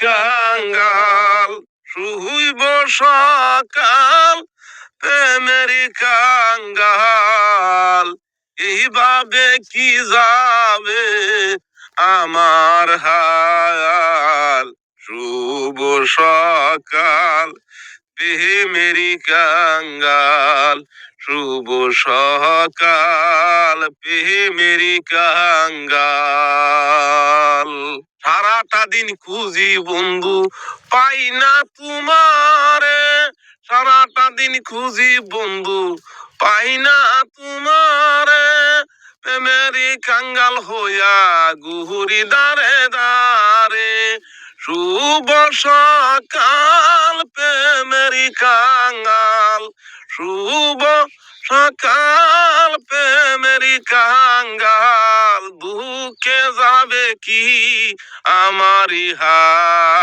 কাঙ্গাল শুইব সকাল প্রেমেরই কাঙ্গাল, এইভাবে কি যাবে আমার হাল। শুভ সকাল প্রেমেরই কাঙ্গাল, শুভ সকাল প্রেমেরই কাঙ্গাল। সারাটা দিন খুঁজি বন্ধু পাই না তোমারে, সারাটা দিন খুঁজি বন্ধু পাই না তোমারে, প্রেমেরই কাঙ্গাল হইয়া ঘুরি দারে দারে। শুভ সকাল প্রেমেরই কাঙ্গাল, শুভ সকাল প্রেমেরই কাঙ্গাল, দুঃখে যাবে কি আমারই হাল।